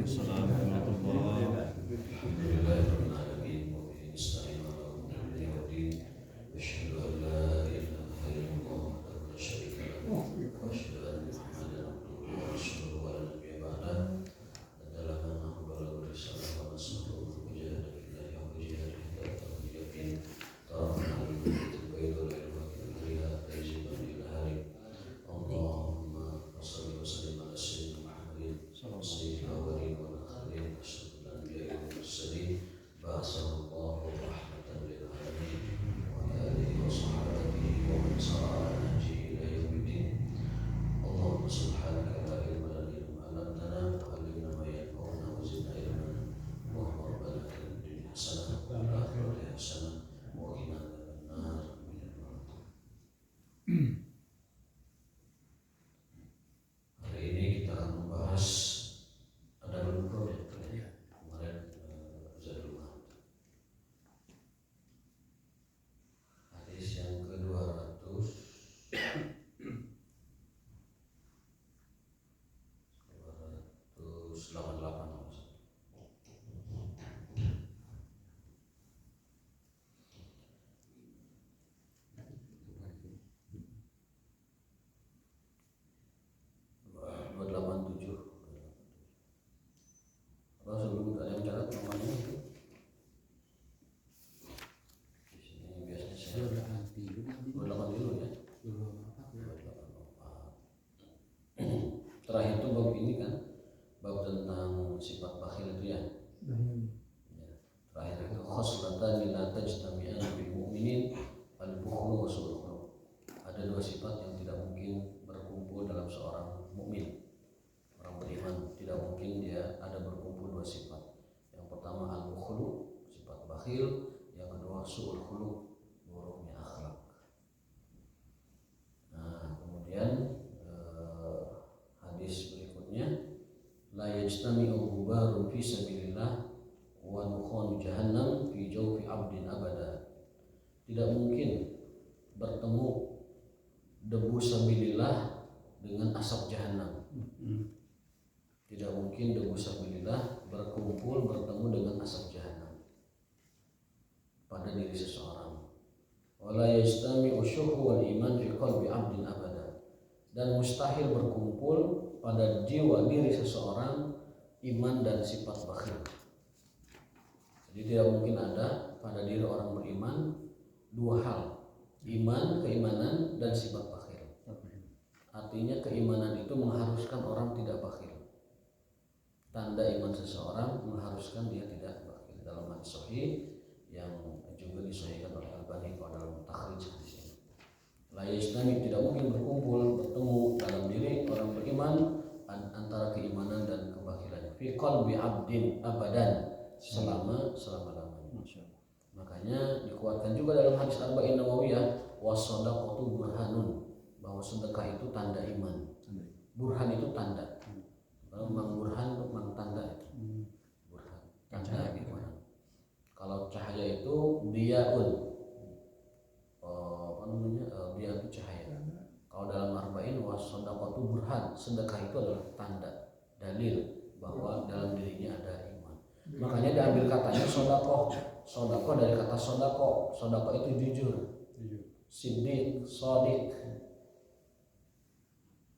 Waalaikumsalam warahmatullahi Terakhir itu bab ini kan, bab tentang sifat bakhil itu ya. Terakhir itu khoslatan la tajtami'an bil mu'minin al-bukhlu wa su'ul khuluq. Ada dua sifat yang tidak mungkin berkumpul dalam seorang mukmin. Orang beriman tidak mungkin dia ada berkumpul dua sifat. Yang pertama al-bukhlu, sifat bakhil, yang kedua su'ul khuluq, buruknya akhlak. Nah, kemudian hadis berikutnya, la yajtami'u ghubarun fi sabilillah wa dukhanu jahannam fi jawfi 'abdin abada. Tidak mungkin bertemu debu sabilillah dengan asap jahanam. Tidak mungkin debu sabilillah bertemu dengan asap jahanam pada diri seseorang. Wala yajtami'u syuhu wal iman fi qalbi 'abdin abada. Dan mustahil berkumpul pada jiwa diri seseorang iman dan sifat bakhil. Jadi tidak mungkin ada pada diri orang beriman dua hal, iman, keimanan, dan sifat bakhil. Artinya keimanan itu mengharuskan orang tidak bakhil. Tanda iman seseorang mengharuskan dia tidak bakhil. Dalam hadis sahih yang juga disahihkan oleh Al-Albani dalam takhrij hadis ini. La yajtami, tidak mungkin berkumpul bertemu dalam diri orang beriman antara keimanan dan kebakhilan. Fi qalbi 'abdin abadan, selama-lamanya. Makanya dikuatkan juga dalam hadis Arba'in Nawawiyah, was-shadaqatu burhanun, bahwa sedekah itu tanda iman. Burhan itu tanda. Kalau mang burhan itu mang tanda itu. Burhan, tanda iman. Kalau cahaya itu diyaun. Dia itu cahaya. Kalau dalam arba'in was-shadaqatu burhan, sedekah itu adalah tanda, dalil bahwa dalam dirinya ada iman. Makanya diambil katanya sodaqoh. Sodaqoh dari kata sodaqoh. Sodaqoh itu jujur, siddiq, shadiq.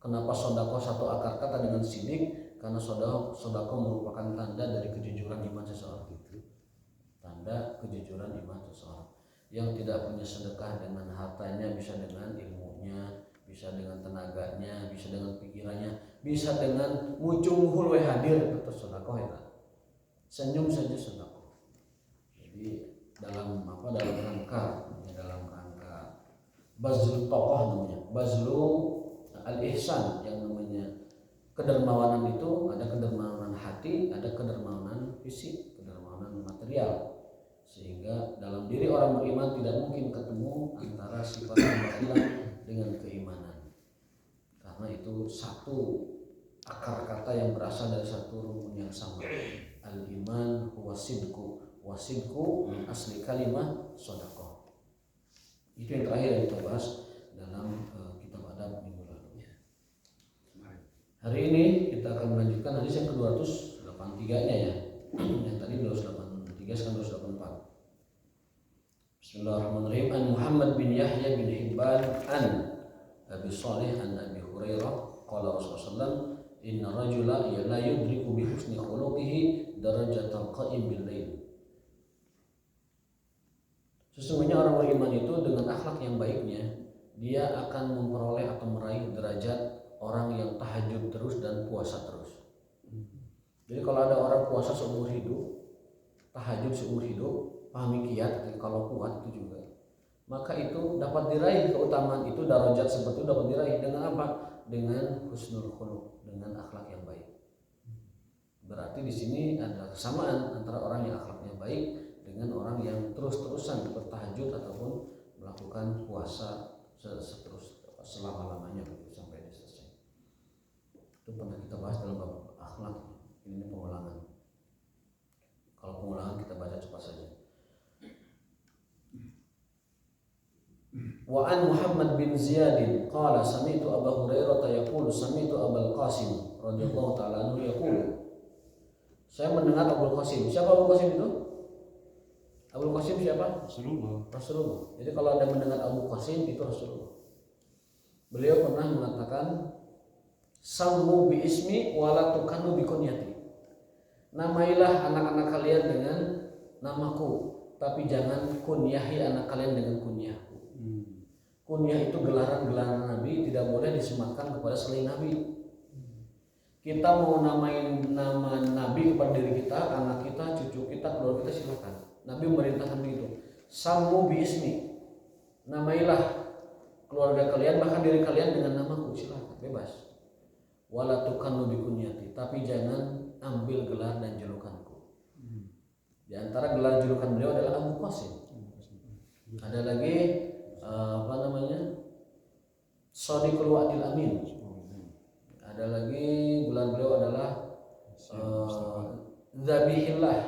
Kenapa sodaqoh satu akar kata dengan siddiq? Karena sodaqoh merupakan tanda dari kejujuran iman seseorang. Tanda kejujuran iman seseorang. Yang tidak punya sedekah dengan hartanya, bisa dengan ilmunya, bisa dengan tenaganya, bisa dengan pikirannya, bisa dengan mucung hadir atau sedekah ya. Senyum saja sedekah. Jadi dalam rangka bazlul tokoh namanya, bazlu al-ihsan, yang namanya kedermawanan itu ada kedermawanan hati, ada kedermawanan fisik, kedermawanan material. Sehingga dalam diri orang beriman tidak mungkin ketemu antara sifat kebakhilan dengan keimanan, karena itu satu akar kata yang berasal dari satu rumpun yang sama. Al-iman huwa sidqu, wa sidqu min asli kalimah shadaqah. Itu yang terakhir yang kita bahas dalam kitab adab minggu lalu. Hari ini kita akan melanjutkan hadis yang ke-285. 283-nya ya. Yang tadi 283 sekarang 284. Bismillahirrahmanirrahim. An Muhammad bin Yahya bin Hibban an Abi Shalih an Abi Hurairah qala Rasulullah sallallahu inna rajula la yudriku bi husni khuluqihi darajatal qa'im bil lail. Sesungguhnya orang beriman itu dengan akhlak yang baiknya dia akan memperoleh atau meraih derajat orang yang tahajud terus dan puasa terus. Jadi kalau ada orang puasa seumur hidup, tahajud seumur hidup, pahami kiat, kalau kuat itu juga, maka itu dapat diraih keutamaan itu, darajat seperti itu dapat diraih dengan apa? Dengan husnul khuluq, dengan akhlak yang baik. Berarti di sini ada kesamaan antara orang yang akhlaknya baik dengan orang yang terus-terusan bertahajud ataupun melakukan puasa selama-lamanya sampai selesai. Itu pernah kita bahas dalam bab akhlak. Ini pengulangan. Kalau pengulangan kita baca cepat saja. Wa an Muhammad bin Ziyad qala sami'tu Abu Hurairah yaqulu sami'tu Abul Qasim radhiyallahu ta'ala anhu yaqulu. Saya mendengar Abul Qasim. Siapa Abul Qasim itu? Abul Qasim siapa? Rasulullah. Jadi kalau Anda mendengar Abu Qasim itu Rasulullah. Beliau pernah mengatakan sammu bi ismi wa la tukannu bi kunyati. Namailah anak-anak kalian dengan namaku, tapi jangan kunyahi anak kalian dengan kunyahku. Kunyah itu gelaran-gelaran Nabi, tidak boleh disematkan kepada selain Nabi. Kita mau namain nama Nabi kepada diri kita, anak kita, cucu kita, keluarga kita, silakan. Nabi memerintahkan begitu. Sammu bi ismi. Namailah keluarga kalian, bahkan diri kalian dengan namaku, silakan, bebas. Wala tukannu bi kunyati, tapi jangan ambil gelar dan julukanku. Di antara gelar julukan beliau adalah Abu Qasim. Ada lagi apa namanya? Shadiqul Wa'dil Amin. Ada lagi gelar beliau adalah Dzabihillah.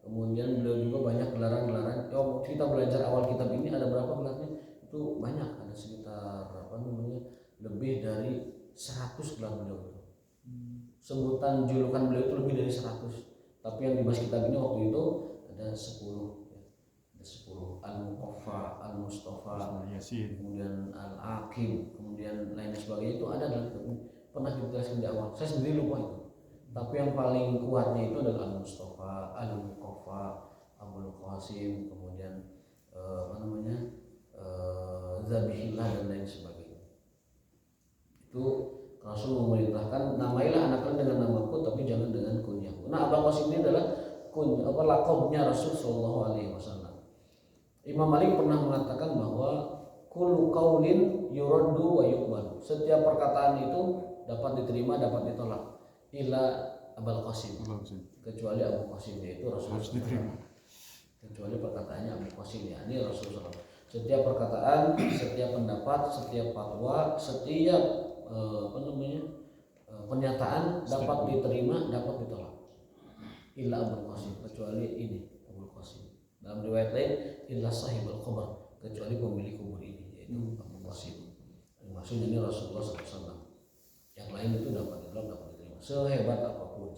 Kemudian beliau juga banyak gelaran-gelaran. Kalau kita belajar awal kitab ini ada berapa gelarnya? Itu banyak, ada sekitar apa namanya? Lebih dari 100 gelar beliau itu. Sebutan julukan beliau itu lebih dari 100. Tapi yang dibahas kitab ini waktu itu ada 10 ya. Ada 10 Al-Muqaffa, Al-Mustafa, kemudian Al-Aqim, kemudian lain sebagainya itu ada dalam kitab ini. Pernah kita jelaskan di awal. Saya sendiri lupa itu. Tapi yang paling kuatnya itu adalah Al-Mustafa, Al-Muqaffa, Abul Qasim, kemudian apa namanya? Dzabihillah dan lain sebagainya. Itu Rasul memerintahkan namailah anak kalian dengan namaku tapi jangan dengan kunyahku. Nah, Abu Qasim ini adalah laqabnya Rasul sallallahu alaihi wasallam. Imam Malik pernah mengatakan bahwa kullu qaulin yuraddu wa yuqbal. Setiap perkataan itu dapat diterima, dapat ditolak. Illa Abul Qasim. Kecuali Abu Qasim, yaitu Rasul sallallahu alaihi wasallam. Kecuali perkataannya Abu Qasim, ya ini Rasulullah. Setiap perkataan, setiap pendapat, setiap fatwa, setiap pernyataan dapat diterima, dapat ditolak. Illa Abul Qasim, kecuali ini Abul Qasim. Dalam riwayat lain, illa sahibul qabr, kecuali pemilik kubur ini, yaitu Abul Qasim. Maksudnya ini Rasulullah SAW. Yang lain itu dapat ditolak, dapat diterima. Sehebat apapun,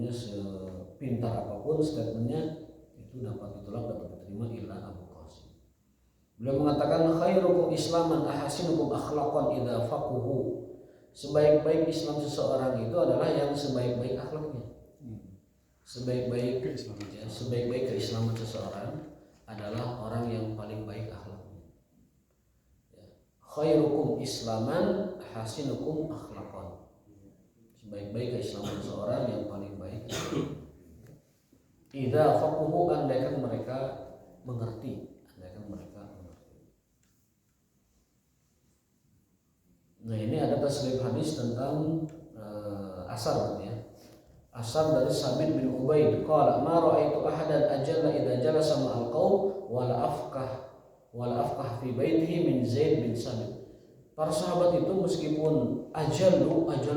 sepintar apapun statementnya, itu dapat ditolak, dapat diterima. Illa Abu Qasim. Beliau mengatakan khairukum islaman ahasinukum akhlaqan idza faquhu. Sebaik-baik Islam seseorang itu adalah yang sebaik-baik akhlaknya. Sebaik-baik keislaman seseorang adalah orang yang paling baik akhlaknya. Ya. Khairukum islaman ahasinukum akhlaqan. Sebaik-baik keislaman seseorang yang paling baik. Idza faquhu, andaikan mereka mengerti. Nah, ini ada tasrif hadis tentang asar ya. Asar dari Sabit bin Ubaid qala ma ra'aitu ahadan ajalla idza jalasa ma'al qaum wala afqah fi baitihi min Zaid bin Sabit. Para sahabat itu meskipun ajal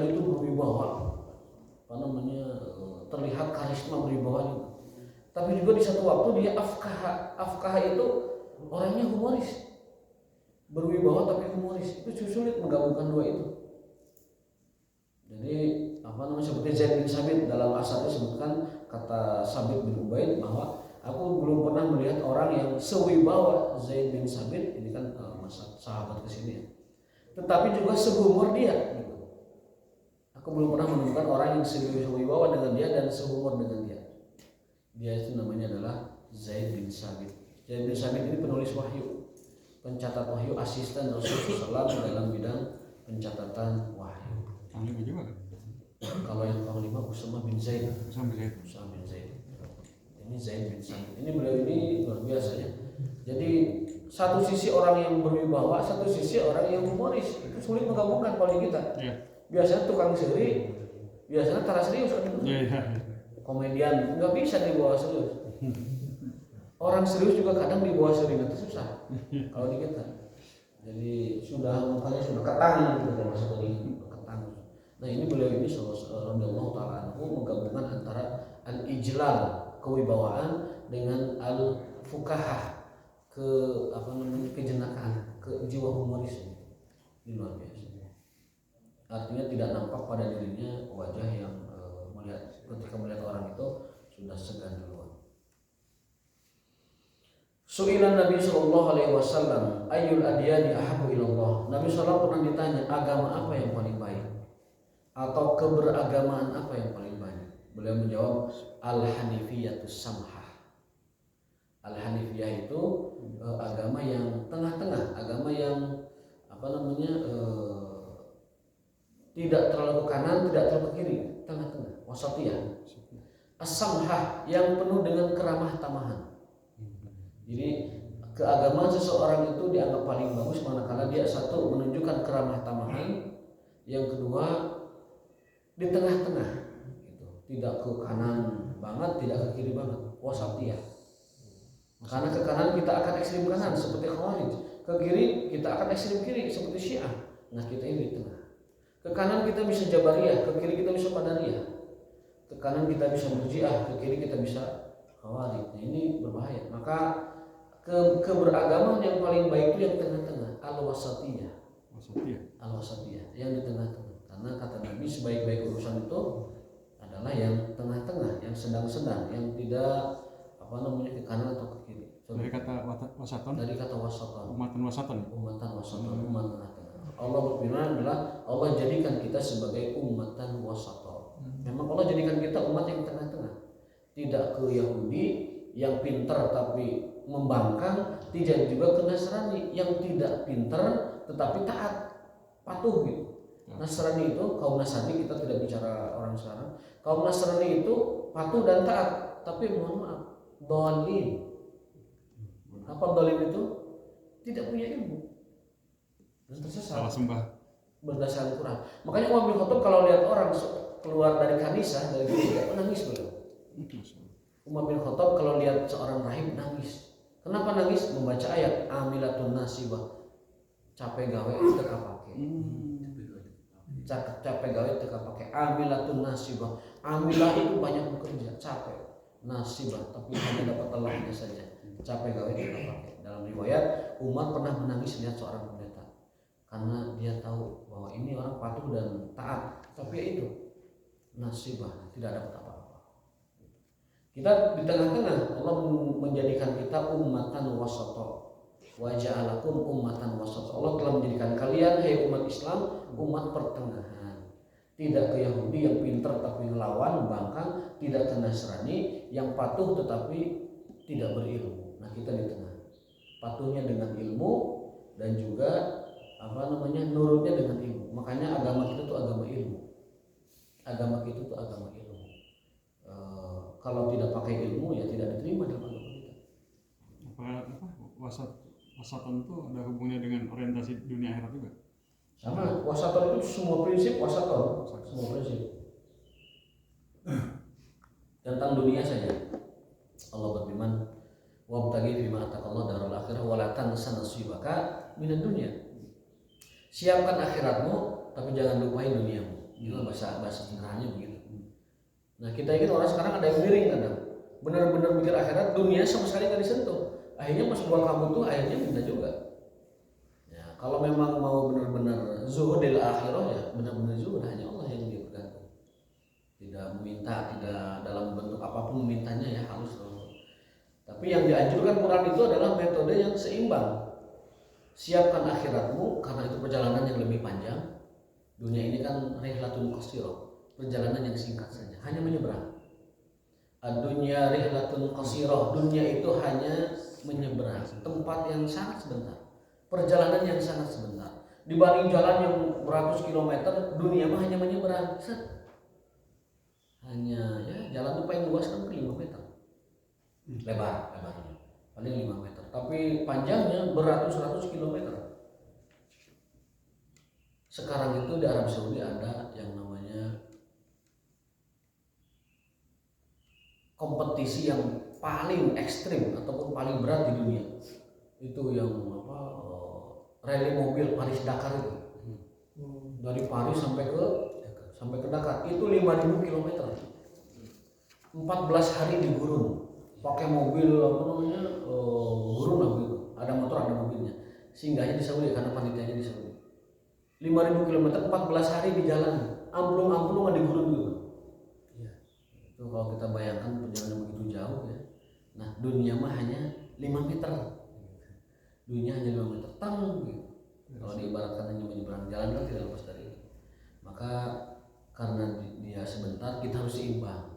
itu berwibawa, apa namanya, terlihat karisma berbawanya. Tapi juga di satu waktu dia afkah itu orangnya humoris. Berwibawa tapi humoris, itu sulit menggabungkan dua itu. Jadi seperti Zaid bin Sabit dalam asar disebutkan, kata Sabit bin Ubaid bahwa aku belum pernah melihat orang yang sewibawa Zaid bin Sabit, ini kan sahabat kesini ya, tetapi juga sehumor dia gitu. Aku belum pernah menemukan orang yang sewibawa dengan dia dan sehumor dengan dia. Dia itu namanya adalah Zaid bin Sabit. Zaid bin Sabit ini penulis wahyu, pencatat wahyu, asisten Rasulullah SAW dalam bidang pencatatan wahyu. Panglima juga kan? Kalau yang panglima Usama bin Zaid. Usama bin Zaid. Ini Zaid bin Sabit. Ini beliau ini luar biasa ya. Jadi satu sisi orang yang berwibawa, satu sisi orang yang humoris. Itu sulit menggabungkan kalau di kita. Iya. Biasanya tukang seri, biasanya tara serius kan? Iya. Komedian nggak bisa dibawa serius. Orang serius juga kadang dibawa serius itu susah kalau di kita. Jadi mukanya sudah ketang gitu kalau masuk tadi ketang. Nah ini beliau ini sallallahu taala anhu menggabungkan antara al-ijlal, kewibawaan, dengan al-fukahah, kejenakaan, ke jiwa humoris. Ini luar biasa. Artinya tidak nampak pada dirinya wajah yang ketika melihat orang itu sudah segan duluan. Su'ilan Nabi sallallahu alaihi wasallam ayyul adyani ahabbu ilallah. Nabi sallallahu pernah ditanya agama apa yang paling baik atau keberagamaan apa yang paling baik. Beliau menjawab al-hanifiyatus samhah. Al-hanifiyah itu agama yang tengah-tengah, agama yang tidak terlalu ke kanan, tidak terlalu ke kiri, tengah-tengah, wasatiyah. As-samhah yang penuh dengan keramah tamahan. Jadi keagamaan seseorang itu dianggap paling bagus manakala dia satu menunjukkan keramah tamahan, yang kedua di tengah-tengah, gitu. Tidak ke kanan banget, tidak ke kiri banget, wasatiyah. Karena ke kanan kita akan ekstrim kanan seperti Khawarij, ke kiri kita akan ekstrim kiri seperti Syiah. Nah kita ini di tengah. Ke kanan kita bisa Jabariyah, ke kiri kita bisa Qadariyah. Ke kanan kita bisa Murji'ah, ke kiri kita bisa Khawarij. Nah, ini berbahaya. Maka keberagaman yang paling baik itu yang tengah-tengah, al-wasatiyah. Al-wasatiyah, yang di tengah-tengah. Karena kata Nabi sebaik-baik urusan itu adalah yang tengah-tengah, yang sedang-sedang, yang tidak ke kanan atau ke kiri. Dari kata wasaton. Dari kata wasaton. Umatan wasaton, umat tengah-tengah. Allah berfirman adalah Allah jadikan kita sebagai ummatan wasata. Memang Allah jadikan kita umat yang tengah-tengah. Tidak ke Yahudi yang pintar tapi membangkang, tidak juga ke Nasrani yang tidak pintar tetapi taat, patuh gitu. Nasrani itu, kaum Nasrani, kita tidak bicara orang sekarang. Kaum Nasrani itu patuh dan taat, tapi mohon maaf, dhalim. Apa dhalim itu? Tidak punya ilmu dan tersesat, salah sembah berdasarkan Quran. Makanya Umar bin Khattab kalau lihat orang keluar dari kanisa, dari gereja, menangis beliau. Umar bin Khattab kalau lihat seorang rahib nangis. Kenapa nangis? Membaca ayat amilatun nasibah, capek gawe teka pake. Capek gawe teka pake. Amilatun nasibah. Amilah itu banyak bekerja, capek. Nasibah, tapi hanya dapat telahnya saja. Capek gawe teka pake. Dalam riwayat Umar pernah menangis lihat seorang pendeta, karena dia tahu bahwa ini orang patuh dan taat, tapi itu nasibah, tidak dapat apa-apa. Kita di tengah-tengah. Allah menjadikan kita ummatan wasata, wa ja'alakum ummatan wasata. Allah telah menjadikan kalian, hai umat Islam, umat pertengahan. Tidak ke Yahudi yang pintar tapi ngelawan, bangkang, tidak ke Nasrani yang patuh tetapi tidak berilmu. Nah kita di tengah, patuhnya dengan ilmu dan juga nurutnya dengan ilmu. Makanya agama kita itu agama ilmu. Agama kita itu agama ilmu. Kalau tidak pakai ilmu ya tidak diterima dalam agama kita. Wasaton itu ada hubungannya dengan orientasi dunia akhirat juga. Sama, wasaton itu semua prinsip wasaton, semua prinsip tentang dunia saja. Allah berfirman, wabtaghi fima ataqallahu darul akhirah wa la tansa nasibaka minad dunya. Siapkan akhiratmu tapi jangan lupain duniamu. Itu bahasa sederhananya begitu. Nah kita ingin orang sekarang ada yang miring kadang, benar-benar mikir akhirat, dunia sama sekali nggak disentuh. Akhirnya pas buang kabut tuh akhirnya minta juga. Ya kalau memang mau benar-benar zuhudil akhirah ya benar-benar zuhud, hanya Allah yang dia bergantung. meminta, tidak dalam bentuk apapun memintanya ya, halus loh. Tapi yang dianjurkan Quran itu adalah metode yang seimbang. Siapkan akhiratmu karena itu perjalanan yang lebih panjang. Dunia ini kan rihlatun qasirah, perjalanan yang singkat saja, hanya menyeberang. Dunia rihlatun qasirah, dunia itu hanya menyeberang, tempat yang sangat sebentar, perjalanan yang sangat sebentar. Dibanding jalan yang beratus kilometer, dunia mah hanya menyeberang. Hanya ya jalan itu paling luas kan 5 meter. Lebarnya paling 5 meter, tapi panjangnya beratus-ratus kilometer. Sekarang itu di Arab Saudi ada yang namanya kompetisi yang paling ekstrim ataupun paling berat di dunia. Itu yang rally mobil Paris Dakar itu. Dari Paris sampai ke Dakar itu 5.000 km. 14 hari di gurun. Pakai mobil gurun lah gitu. Ada motor, ada mobilnya. Singgahnya di Saudi karena panitianya di Saudi. 5.000 km 14 hari di jalan. Amplung-amplung di gurun gitu. Ya. Itu kalau kita bayangkan perjalanan begitu jauh ya. Nah, dunia mah hanya 5 meter. Dunia hanya 5 meter. Tang gitu. Kalau diibaratkan hanya menyeberang jalan kan tidak lepas dari itu. Maka karena dia sebentar, kita harus seimbang.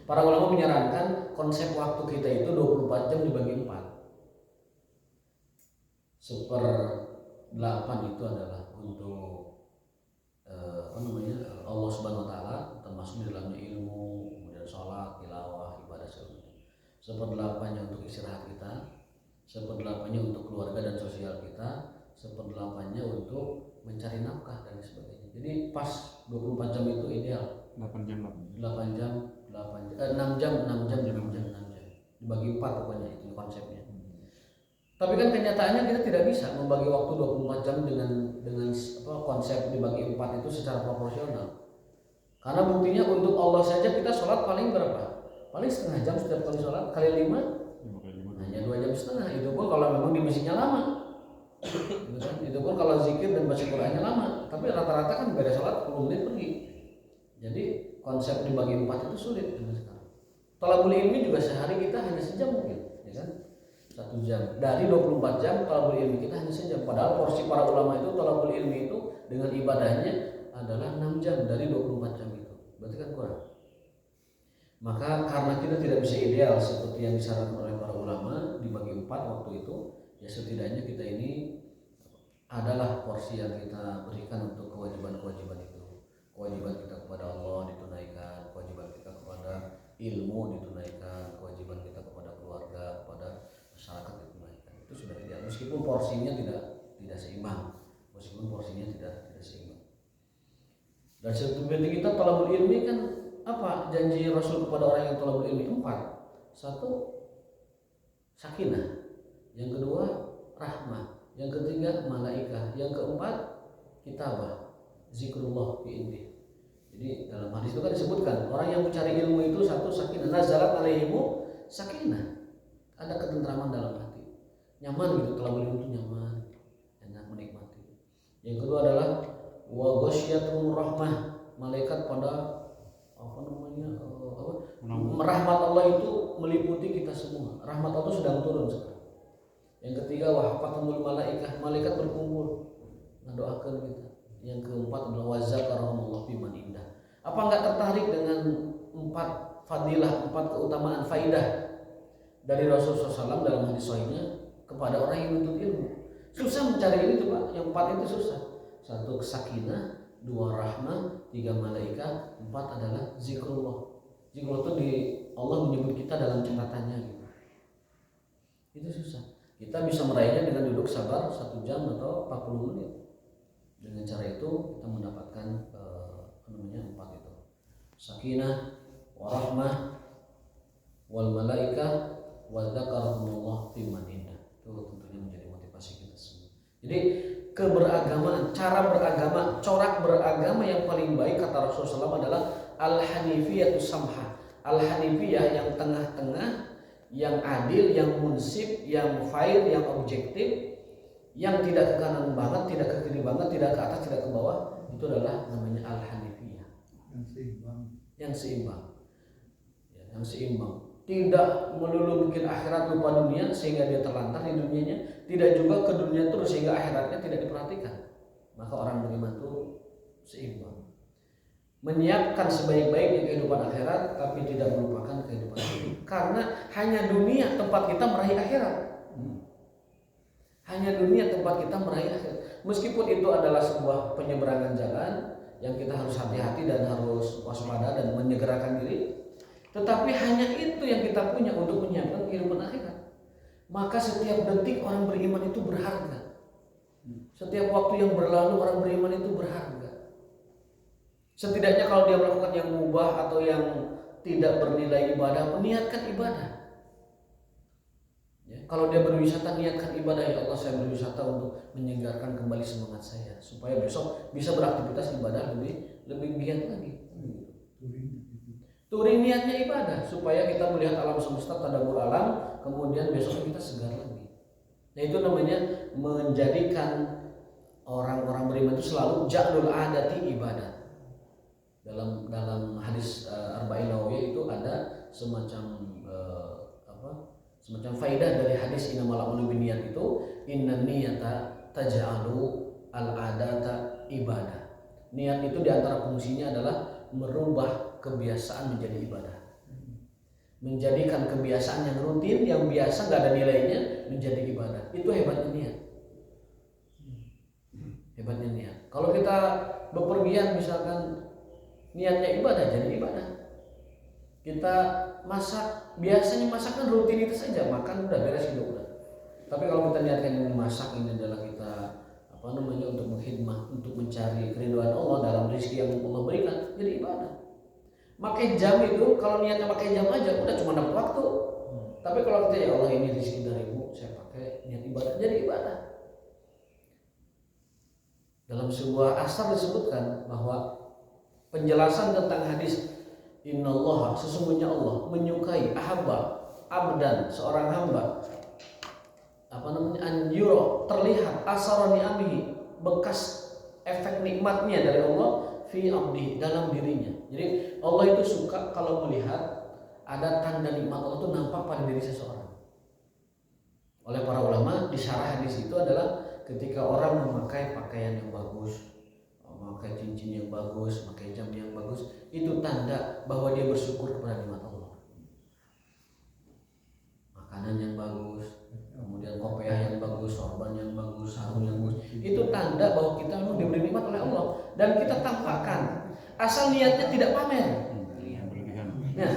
Para ulama menyarankan konsep waktu kita itu 24 jam dibagi 4. 1/8 itu adalah untuk Allah Subhanahu wa taala, termasuk di dalamnya ilmu, kemudian sholat, tilawah, ibadah segala macam. 1/8-nya untuk istirahat kita, 1/8-nya untuk keluarga dan sosial kita, 1/8-nya untuk mencari nafkah dan sebagainya. Jadi pas 24 jam itu ideal. 8 jam. 6 jam dibagi 4 pokoknya itu konsepnya. Tapi kan kenyataannya kita tidak bisa membagi waktu 24 jam dengan konsep dibagi 4 itu secara proporsional. Karena buktinya untuk Allah saja kita sholat paling berapa? Paling setengah jam setiap kali sholat, kali 5 hanya 2,5 jam. Itu pun kalau memang dimisinya lama. Itu pun kalau zikir dan baca Qur'annya lama. Tapi rata-rata kan beda sholat 10 menit pergi. Jadi konsep dibagi 4 itu sulit sekarang. Thalabul ilmi juga sehari kita hanya sejam mungkin, ya kan? 1 jam. Dari 24 jam thalabul ilmi kita hanya sejam. Padahal porsi para ulama itu thalabul ilmi itu dengan ibadahnya adalah 6 jam dari 24 jam itu. Berarti kan kurang. Maka karena kita tidak bisa ideal seperti yang disarankan oleh para ulama dibagi 4 waktu itu, ya setidaknya kita ini adalah porsi yang kita berikan untuk kewajiban-kewajiban itu. Kewajiban kita kepada Allah ditunaikan, kewajiban kita kepada ilmu ditunaikan, kewajiban kita kepada keluarga, kepada masyarakat ditunaikan. Itu sudah ideal. Meskipun porsinya tidak seimbang, tidak seimbang. Dan satu penting kita thalabul ilmi kan apa janji Rasul kepada orang yang thalabul ilmi 4. 1 sakinah, yang kedua rahmah, yang ketiga malaikah, yang keempat kitabah, zikrullah fi indih. Jadi dalam hadis itu kan disebutkan orang yang mencari ilmu itu 1 sakinah, nazalat alaihimu sakinah, ada ketentraman dalam hati, nyaman gitu, thalabul ilmi itu nyaman, enak menikmati. Yang kedua adalah wa ghasyiatum rahmah, malaikat pada rahmat Allah itu meliputi kita semua. Rahmat Allah sedang turun sekarang. Yang ketiga wahafatumul malaikah, malaikat berkumpul mendoakan kita. Yang keempat adalah wazakarahumullah fiman indah. Apa enggak tertarik dengan 4 fadilah, 4 keutamaan faidah dari Rasulullah SAW dalam hadis sahihnya kepada orang yang menuntut ilmu? Susah mencari ini tuh Pak, yang 4 itu susah. 1 sakinah, 2 rahmah, 3 malaikat, 4 adalah zikrullah. Zikrullah itu Allah menyebut kita dalam catatannya gitu. Itu susah. Kita bisa meraihnya dengan duduk sabar 1 jam atau 40 menit. Dengan cara itu kita mendapatkan 4 itu. Sakinah, warahmah, wal malaikah, wa dzakarahumullah fi man indah. Itu tentunya menjadi motivasi kita semua. Jadi keberagamaan, cara beragama, corak beragama yang paling baik kata Rasulullah SAW adalah al-hanifiyatu samha. Al-hanifiyah yang tengah-tengah, yang adil, yang munsif, yang fair, yang objektif, yang tidak ke kanan banget, tidak ke kiri banget, tidak ke atas, tidak ke bawah. Itu adalah namanya al-hanifiyah. yang seimbang. Ya, yang seimbang. Tidak melulu bikin akhirat lupa dunia sehingga dia terlantar di dunianya, tidak juga ke dunia terus sehingga akhiratnya tidak diperhatikan. Maka orang beriman itu seimbang. Menyiapkan sebaik-baiknya kehidupan akhirat tapi tidak melupakan kehidupan dunia. Karena hanya dunia tempat kita meraih akhirat. Hanya dunia tempat kita meraih akhirat. Meskipun itu adalah sebuah penyeberangan jalan yang kita harus hati-hati dan harus waspada dan menyegerakan diri, tetapi hanya itu yang kita punya untuk menyiapkan kehidupan akhirat. Maka setiap detik orang beriman itu berharga. Setiap waktu yang berlalu orang beriman itu berharga. Setidaknya kalau dia melakukan yang mubah atau yang tidak bernilai ibadah, meniatkan ibadah. Ya, kalau dia berwisata, niatkan ibadah. Ya Allah, saya berwisata untuk menyegarkan kembali semangat saya supaya besok bisa beraktivitas ibadah lebih giat lagi. Touring niatnya ibadah supaya kita melihat alam semesta, tadabbur alam, kemudian besoknya kita segar lagi. Nah, itu namanya menjadikan orang-orang beriman itu selalu ja'lul adati ibadah. Dalam hadis Arba'in Nawawiyah itu ada semacam faidah dari hadis innamal a'malu binniyat itu, innan niyata taj'alu al-adata ibadah. Niat itu diantara fungsinya adalah merubah kebiasaan menjadi ibadah, menjadikan kebiasaan yang rutin, yang biasa nggak ada nilainya menjadi ibadah. Itu hebatnya niat. Hebatnya niat. Kalau kita bepergian misalkan niatnya ibadah, jadi ibadah. Kita masak, biasanya masak kan rutinitas saja, makan udah beres hidup udah. Tapi kalau kita niatkan yang masak ini adalah kita untuk mengkhidmah, untuk mencari keridhaan Allah dalam rezeki yang Allah berikan, jadi ibadah. Pakai jam itu, kalau niatnya pakai jam aja udah cuma dapat waktu. Tapi kalau kita ya Allah ini rezeki darimu, saya pakai niat ibadah, jadi ibadah. Dalam sebuah asar disebutkan bahwa penjelasan tentang hadis innallaha, sesungguhnya Allah menyukai ahabba abdan, seorang hamba anjuro, terlihat asara ni'amihi, bekas efek nikmatnya dari Allah fi abdi, dalam dirinya. Jadi Allah itu suka kalau melihat ada tanda nikmat Allah itu nampak pada diri seseorang. Oleh para ulama di syarah hadis itu adalah ketika orang memakai pakaian yang bagus, memakai cincin yang bagus, memakai jam yang bagus, itu tanda bahwa dia bersyukur kepada nikmat Allah. Makanan yang bagus, kemudian kopiah yang bagus, sorban yang bagus, sarung yang bagus, itu tanda bahwa kita memang diberi nikmat oleh Allah dan kita tampakkan. Asal niatnya tidak pamer. Nah,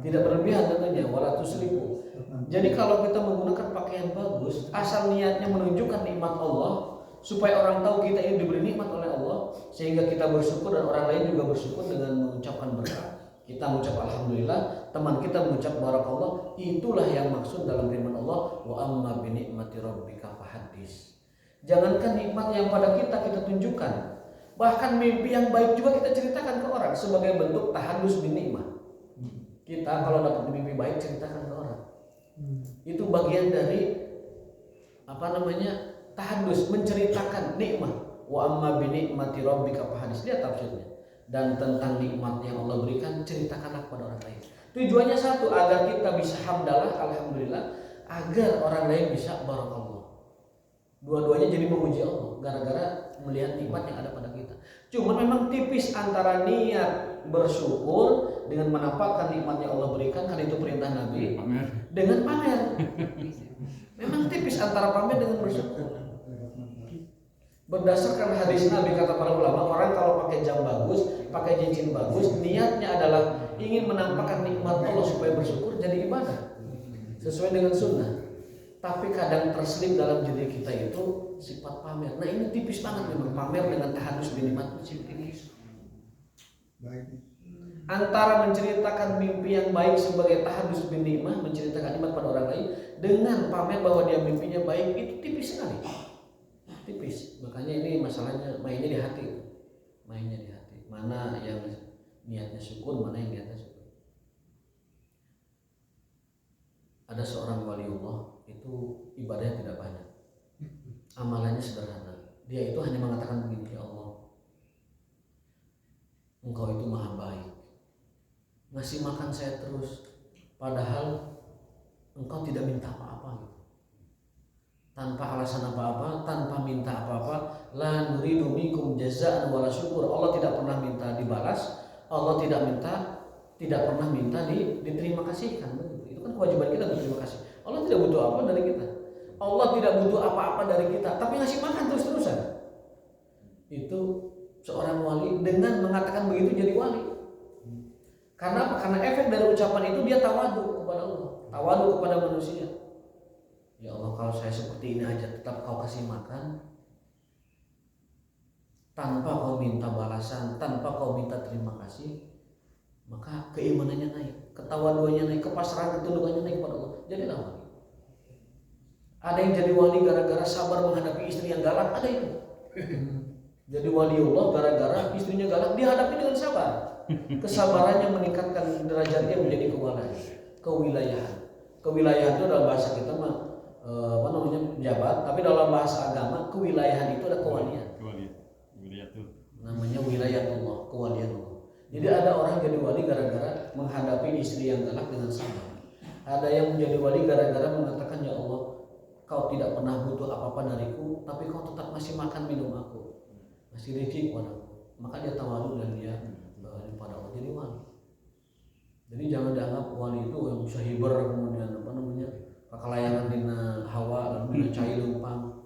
tidak berlebihan tentunya, wala tusrifu. Jadi kalau kita menggunakan pakaian bagus, asal niatnya menunjukkan nikmat Allah, supaya orang tahu kita ini diberi nikmat oleh Allah, sehingga kita bersyukur dan orang lain juga bersyukur dengan mengucapkan berkah. Kita mengucap alhamdulillah, teman kita mengucap barakallah. Itulah yang maksud dalam firman Allah, wa amma bi ni'mati rabbika fahaddits. Jangankan nikmat yang pada kita tunjukkan, bahkan mimpi yang baik juga kita ceritakan ke orang sebagai bentuk tahadus bin nikmah. Kita kalau dapat mimpi baik ceritakan ke orang. Itu bagian dari tahadus, menceritakan nikmat. Wa amma bi ni'mati rabbika fahaddits, lihat tafsirnya. Dan tentang nikmat yang Allah berikan ceritakanlah kepada orang lain. Tujuannya satu, agar kita bisa hamdalah, alhamdulillah, agar orang lain bisa barakallah. Dua-duanya jadi memuji Allah gara-gara melihat nikmat yang ada pada kita. Cuma memang tipis antara niat bersyukur dengan menampakkan nikmat yang Allah berikan, kan itu perintah Nabi, dengan pamer. Memang tipis antara pamer dengan bersyukur. Berdasarkan hadis Nabi, kata para ulama, orang kalau pakai jam bagus, pakai cincin bagus, niatnya adalah ingin menampakkan nikmat Allah supaya bersyukur, jadi ibadah sesuai dengan sunnah. Tapi kadang terselip dalam diri kita itu sifat pamer. Nah ini tipis banget memang, pamer dengan tahadus bin nikmat itu tipis. Antara menceritakan mimpi yang baik sebagai tahadus bin nikmah, menceritakan nikmat pada orang lain, dengan pamer bahwa dia mimpinya baik, itu tipis sekali. Tipis. Makanya ini masalahnya mainnya di hati. Mainnya di hati. Mana yang niatnya syukur, mana yang niatnya syukur. Ada seorang waliullah itu ibadahnya tidak banyak. Amalannya sederhana. Dia itu hanya mengatakan begini, ya Allah, Engkau itu maha baik. ngasih makan saya terus, padahal engkau tidak minta apa-apa gitu. Tanpa alasan apa-apa, tanpa minta apa-apa. La nuridu minkum jazaa'an wala syukur. Allah tidak pernah minta dibalas, Allah tidak pernah minta diterima kasihkan. Itu kan kewajiban kita berterima kasih. Allah tidak butuh apa dari kita. Allah tidak butuh apa-apa dari kita, tapi ngasih makan terus-terusan. Itu seorang wali dengan mengatakan begitu jadi wali. Karena apa? Karena efek dari ucapan itu dia tawadu kepada Allah, tawadu kepada manusia. Ya Allah, kalau saya seperti ini aja tetap kau kasih makan, tanpa kau minta balasan, tanpa kau minta terima kasih, maka keimanannya naik, ketawaduannya naik, kepasrahan ketundukannya naik kepada Allah. Jadilah wali. Ada yang jadi wali gara-gara sabar menghadapi istri yang galak, ada itu. Jadi wali Allah gara-gara istrinya galak, dihadapi dengan sabar. Kesabarannya meningkatkan derajatnya menjadi kewilayahan. Kewilayahan itu dalam bahasa kita mah pejabat, tapi dalam bahasa agama kewilayahan itu ada kewalian. Wilayah itu namanya wilayatullah, kewalian Allah. Jadi ada orang jadi wali gara-gara menghadapi istri yang galak dengan sabar. Ada yang menjadi wali gara-gara mengatakan, ya Allah, kau tidak pernah butuh apa-apa dariku, tapi kau tetap masih makan minum aku, masih rezeki kepadaku. Maka dia tawadu dan dia pada Allah jadi wali. Jadi jangan dianggap wali itu yang bisa hiber kemudian kekalayangan dina hawa lalu dina cai lumpang.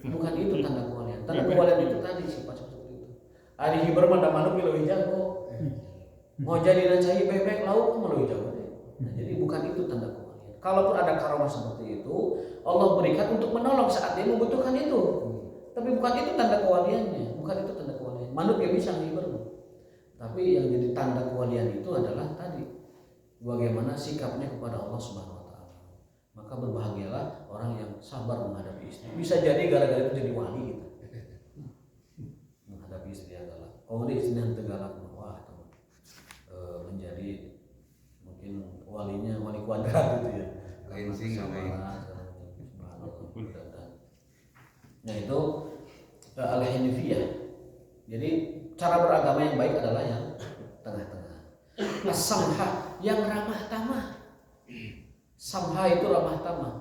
Bukan itu tanda kewalian. Tanda kewalian itu tadi sifat seperti itu. Ari hiber mah da manuk leuwih jago. Mau jadi dina cai bebek lauk mah leuwih jago. Nah, jadi bukan itu tanda kewalian. Kalaupun ada karamah seperti itu, Allah berikan untuk menolong saat dia membutuhkan itu. Tapi bukan itu tanda kewaliannya, bukan itu tanda kewalian. Manuk ya bisa hiber. Tapi yang jadi tanda kewalian itu adalah tadi bagaimana sikapnya kepada Allah Subhanahu wa taala. Maka berbahagialah orang yang sabar menghadapi istri. Bisa jadi gara-gara itu jadi wali gitu. Menghadapi istri yang galak. Kalau dia istri yang galak, wah itu menjadi mungkin walinya wali kuadrat gitu ya. Lain sih Nah itu al-hanifiyah. Jadi cara beragama yang baik adalah yang tengah-tengah. As-samha, yang ramah tamah. Samha itu ramah tamah.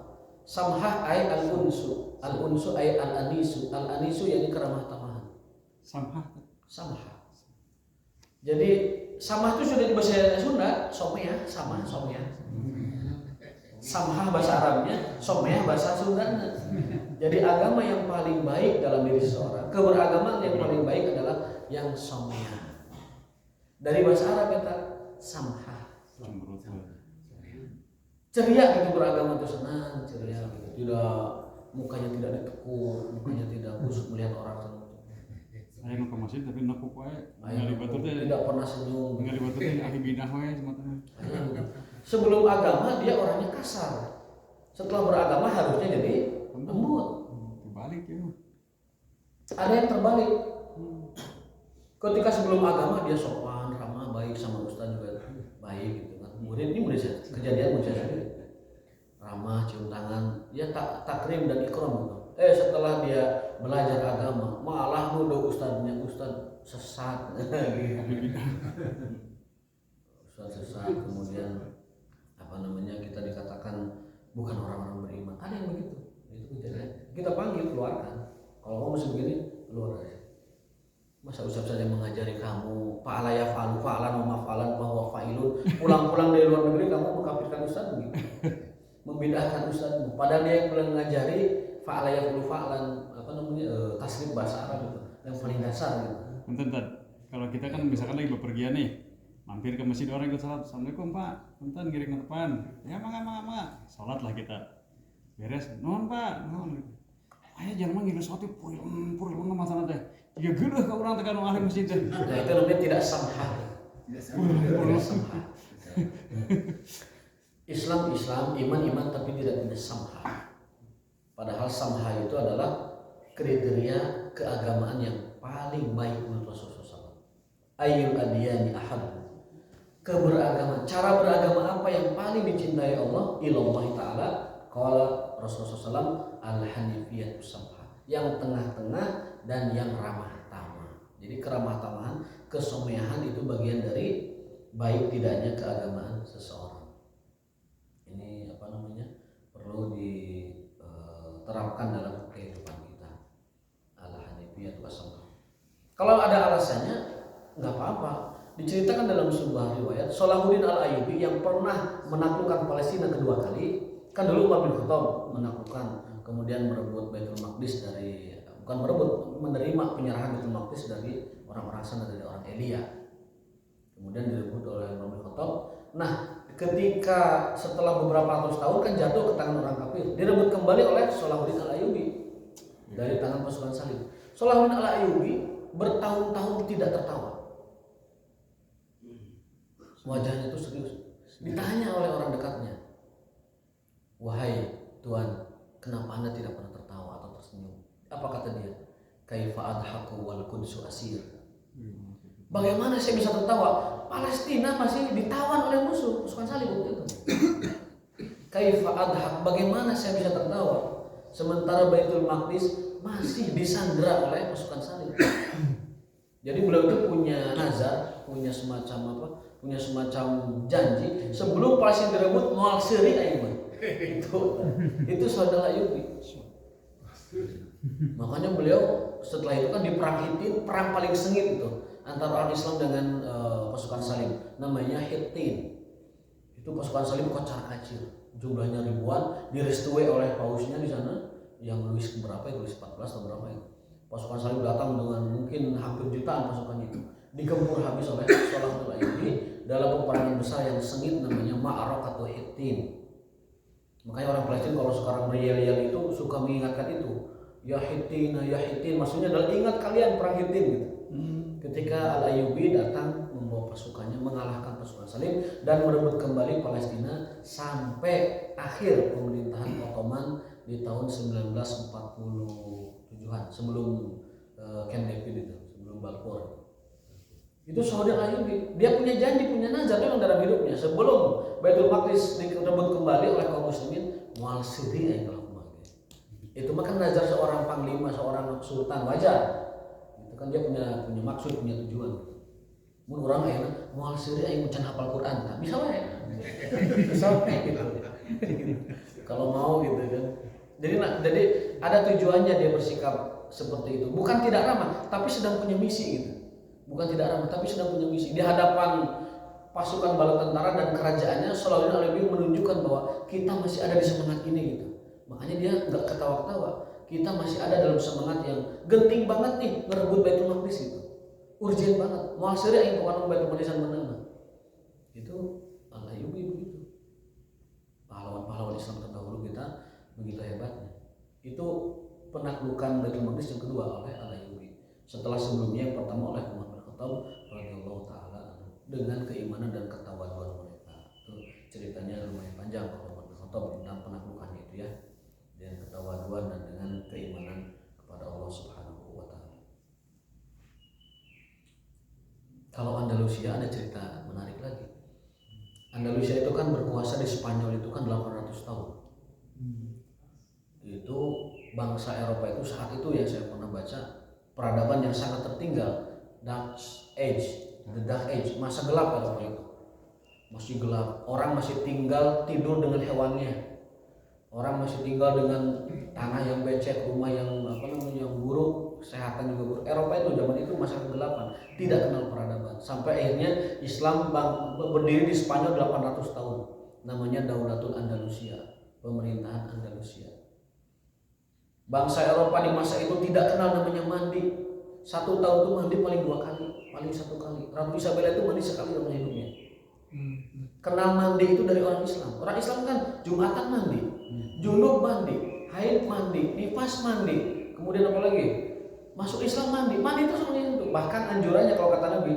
Samha ay al-unsu. Al-unsu ay al-anisu. Al-anisu yakni keramah tamahan. Samha. Jadi samah itu sudah di bahasa Sunda, somea, sama, somea. Samha bahasa Arabnya, somea bahasa Sundanya. Jadi agama yang paling baik dalam diri seseorang, keberagaman yang paling baik adalah yang somea. Dari bahasa Arab kata samha. Ceria gitu, beragama itu senang, ceria gitu. Tidak, mukanya tidak ditekuk, mukanya tidak busuk melihat orang. Aya nu ka masjid tapi nepuk wae. Ningali batur teh tidak pernah senyum. Ningali batur teh ahli bidah wae sematana. Sebelum agama dia orangnya kasar. Setelah beragama harusnya jadi lembut. Terbalik ya. Ada yang terbalik. Ketika sebelum agama dia sopan, ramah, baik sama ustaz juga baik gitu kan. Kemudian ini kejadian mudah sendiri. Ramah, cium tangan, dia takrim dan ikram gitu. Setelah dia belajar agama, malah nuduh ustaznya, ustaz sesat gitu. Ustaz sesat, kemudian kita dikatakan bukan orang-orang beriman. Ada yang begitu. Itu kejadian. Kita panggil, keluarkan. Kalau kamu masih begini, keluar aja. Masa ustaz saja mengajari kamu fa'ala yaf'alu fa'lan wa maf'alan wa huwa fa'ilun, pulang-pulang dari luar negeri kamu mengkafirkan ustaz begitu. Membid'ahkan ustazmu. Padahal dia yang mengajari fa'ala yaf'alu fa'lan, tasrif bahasa Arab itu yang paling dasar gitu. Punten, kalau kita kan misalkan lagi bepergian nih, mampir ke masjid orang ikut salat, assalamualaikum pak, punten ngiring ke depan, ya mangga, salat lah kita, beres, non pak, non, ayo jangan ngiring sesuatu, puril masalah teh, jika geuleuh ka urang teh kanu ahli masjid teh. Nah itu namanya tidak samha. Islam, iman, tapi tidak samha. Padahal samha itu adalah kriteria keagamaan yang paling baik menurut Rasulullah SAW. Ayyul adiyani ahad. Keberagaman, cara beragama apa yang paling dicintai Allah? Ilallah ta'ala. Qala Rasulullah SAW al-hanifiyatu samha. Yang tengah-tengah dan yang ramah tamah. Jadi keramah tamahan, kesomehan itu bagian dari baik tidaknya keagamaan seseorang. Ini perlu diterapkan dalam kehidupan kita. Al-Hanifiyah itu as-Samha. Kalau ada alasannya nggak apa-apa. Diceritakan dalam sebuah riwayat, Salahuddin Al-Ayyubi yang pernah menaklukkan Palestina kedua kali, kan dulu Umar bin Khattab menaklukkan, kemudian merebut Baitul Maqdis menerima penyerahan Baitul Maqdis dari orang-orang sana, dari orang Elia. Kemudian direbut oleh Umar bin Khattab. Nah, ketika setelah beberapa ratus tahun kan jatuh ke tangan orang kafir, direbut kembali oleh Salahuddin Al-Ayyubi dari tangan pasukan Salim. Salahuddin Al-Ayyubi bertahun-tahun tidak tertawa. Wajahnya itu serius. Ditanya oleh orang dekatnya, "Wahai Tuan, kenapa Anda tidak pernah tertawa atau tersenyum?" Apa kata dia? "Kaifa adhaku wal qudsu asir." Bagaimana saya bisa tertawa? Palestina masih ditawan oleh musuh, pasukan Salib waktu itu. Kaifa adhak, bagaimana saya bisa tertawa sementara Baitul Maqdis masih disandera oleh pasukan Salib. Jadi beliau itu punya nazar, punya semacam janji sebelum Palestina direbut moal seri ayeuna. Itu saudara Ayyubi. Makanya beliau setelah itu kan di perang Hittin, perang paling sengit itu antara orang Islam dengan pasukan Salim, namanya Hittin. Itu pasukan Salim kocar-kacir, jumlahnya ribuan, direstui oleh pausnya di sana, yang Louis berapa itu, Louis 14 atau berapa itu. Pasukan Salim datang dengan mungkin hampir jutaan pasukannya itu, digempur habis oleh Salahuddin Al-Ayyubi dalam peperangan besar yang sengit namanya Ma'arakatul Hittin. Makanya orang Palestina kalau sekarang meyel-yel itu suka mengingatkan itu, ya Hittin, maksudnya adalah ingat kalian perang Hittin gitu. Ketika Al-Ayyubi datang membawa pasukannya mengalahkan pasukan Salim dan merebut kembali Palestina sampai akhir pemerintahan Ottoman di tahun 1947-an, sebelum Camp David itu, sebelum Balfour. Itu saudara Ayyubi, dia punya janji, punya nazar memang dalam hidupnya sebelum Baitul Maqdis direbut kembali oleh kaum muslimin, mual siri itu makan nazar seorang panglima, seorang sultan, wajar. Itu kan dia punya maksud, punya tujuan. Mun orang ayeuna mual siri aya macan hafal Quran, tak bisa wae. Bisa wae gitu. Kalau mau gitu kan. Jadi ada tujuannya dia bersikap seperti itu. Bukan tidak ramah, tapi sedang punya misi gitu. Bukan tidak ramah, tapi sedang punya misi. Di hadapan pasukan bala tentara dan kerajaannya, Salahuddin Al-Ayyubi menunjukkan bahwa kita masih ada di semangat ini gitu. Makanya dia nggak ketawa-ketawa. Kita masih ada dalam semangat yang genting banget nih merebut Baitul Maqdis itu. Urgent banget. Muasiri yang bukan Baitul Maqdis menang. Itu Al-Ayyubi begitu. Pahlawan-pahlawan Islam terdahulu kita begitu hebatnya. Itu penaklukan Baitul Maqdis yang kedua oleh Al-Ayyubi. Setelah sebelumnya yang pertama oleh Umar bin Khattab radhiyallahu taala dengan keimanan dan ketawaduan mereka. Itu ceritanya lumayan panjang kalau Umar bin Khattab tentang penaklukannya itu ya. Dan ketawaduan dan dengan keimanan kepada Allah Subhanahu wa taala. Kalau Andalusia ada cerita menarik lagi. Andalusia itu kan berkuasa di Spanyol itu kan 800 tahun. Itu bangsa Eropa itu saat itu yang saya pernah baca, peradaban yang sangat tertinggal, Dark Age, the Dark Age, masa gelap Eropa itu. Masih gelap, orang masih tinggal tidur dengan hewannya. Orang masih tinggal dengan tanah yang becek, rumah yang yang buruk, kesehatan juga buruk. Eropa itu zaman itu masa kegelapan, tidak kenal peradaban. Sampai akhirnya Islam berdiri di Spanyol 800 tahun. Namanya Daulatul Andalusia, pemerintahan Andalusia. Bangsa Eropa di masa itu tidak kenal namanya mandi. 1 tahun itu mandi paling 2 kali, paling 1 kali. Ratu Isabella itu mandi sekali dalam hidupnya. Kenal mandi itu dari orang Islam. Orang Islam kan Jumatan mandi, junub mandi, haid mandi, nifas mandi, kemudian apa lagi? Masuk Islam mandi itu semuanya itu. Bahkan anjurannya kalau kata Nabi,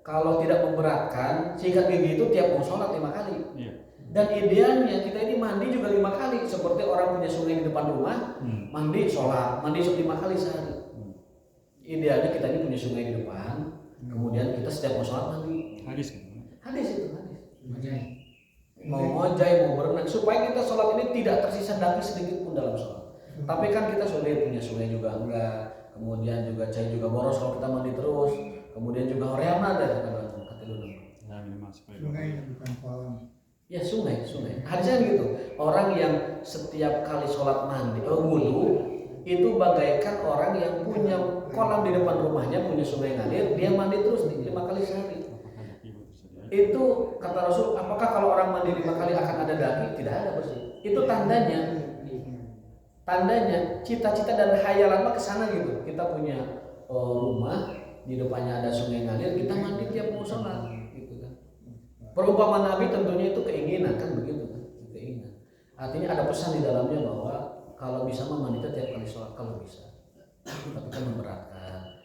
kalau tidak memberatkan, sikat gigi itu tiap mau sholat 5 kali. Dan idealnya kita ini mandi juga 5 kali, seperti orang punya sungai di depan rumah, mandi sholat, mandi 5 kali sehari. Idealnya kita ini punya sungai di depan, kemudian kita setiap mau sholat mandi. Hadis itu. Mau ngojai, mau berenang, supaya kita sholat ini tidak tersisa daging sedikit pun dalam sholat. Tapi kan kita sulit punya sungai juga enggak, kemudian juga cai juga boros kalau kita mandi terus, kemudian juga horeama ada kata dulu. Ya minimal supaya Sungai bukan kolam. Ya sungai. Hadisnya gitu. Orang yang setiap kali sholat mandi, wudhu itu bagaikan orang yang punya kolam di depan rumahnya, punya sungai ngalir, dia mandi terus 5 kali sehari. Itu kata Rasul, apakah kalau orang mandi 5 kali akan ada daki? Tidak ada bersih. Itu tandanya cita-cita dan khayalan mah kesana gitu. Kita punya rumah di depannya ada sungai ngalir, kita mandi tiap mau sholat gitu kan. Perumpamaan Nabi tentunya itu keinginan kan begitu kan, keinginan. Artinya ada pesan di dalamnya bahwa kalau bisa mah mandi tiap kali sholat kalau bisa. Tapi kan memberatkan.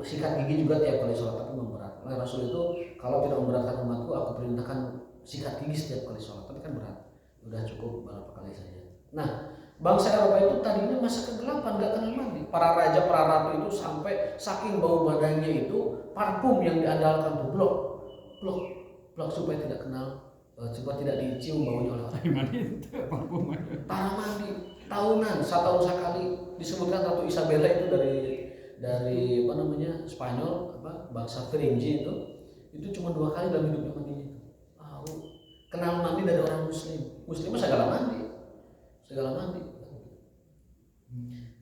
Sikat gigi juga tiap kali sholat tapi memberatkan. Nah, Rasul itu kalau tidak memberatkan umatku, aku perintahkan sikat gigi setiap kali sholat, tapi kan berat. Udah cukup beberapa kali saja. Nah, bangsa Eropa itu tadinya masa kegelapan, nggak kenal mandi. Para raja, para ratu itu sampai saking bau badannya itu, parfum yang diandalkan tuh blok supaya tidak kenal, supaya tidak dicium baunya oleh orang. mandi itu parfum aja. Para mandi tahunan, 1 tahun sekali. Disebutkan Ratu Isabella itu dari apa namanya Spanyol, bangsa Feringi itu cuma 2 kali dalam hidupnya mandinya. Kenal mandi dari orang Muslim mah segala mandi.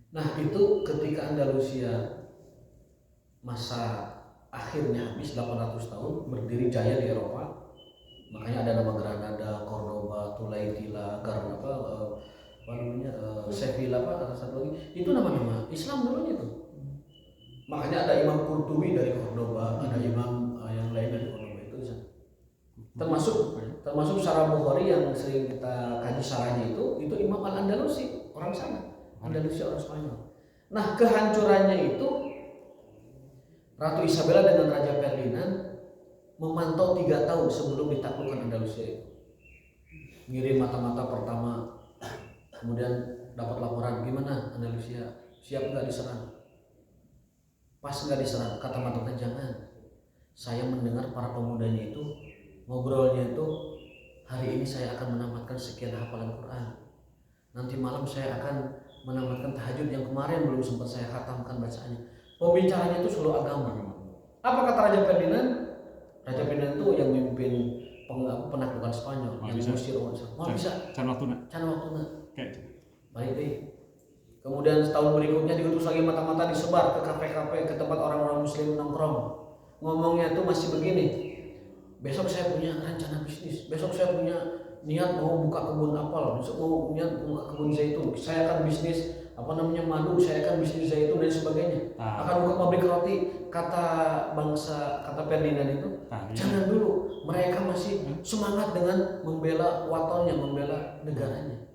Nah itu ketika Andalusia masa akhirnya habis 800 tahun berdiri jaya di Eropa, makanya ada nama Granada, Cordoba, Tulaitila, Sevilla, ada satu lagi, itu nama-nama Islam dulunya tuh. Makanya ada Imam Qurtubi dari Cordoba, ada imam yang lain dari Cordoba itu termasuk Syarah Bukhari yang sering kita kaji syarahnya itu Imam Al-Andalusi, orang sana, Andalusia orang Spanyol. Nah kehancurannya itu Ratu Isabella dengan Raja Ferdinand memantau 3 tahun sebelum ditaklukkan Andalusia itu. Ngirim mata-mata pertama, kemudian dapat laporan gimana Andalusia, siap nggak diserang? Pas nggak diserang, kata mata-mata jangan. Saya mendengar para pemudanya itu ngobrolnya itu, hari ini saya akan menamatkan sekian hafalan Quran. Nanti malam saya akan menamatkan tahajud yang kemarin belum sempat saya khatamkan bacaannya. Pembicaranya itu selalu agama. Apa kata Raja Ferdinand? Raja Ferdinand itu yang memimpin penaklukan Spanyol, yang mengusir orang Islam. Mau bisa? Can waktuna. Baik deh. Kemudian setahun berikutnya diutus lagi mata-mata disebar ke kafe-kafe, ke tempat orang-orang Muslim nongkrong. Ngomongnya tuh masih begini. Besok saya punya rencana bisnis. Besok saya punya niat mau buka kebun apel. Besok mau niat buka kebun zaitun. Saya akan bisnis madu. Saya akan bisnis zaitun dan sebagainya. Akan buka pabrik roti. Kata Ferdinand itu, jangan dulu. Mereka masih semangat dengan membela watonnya, membela negaranya.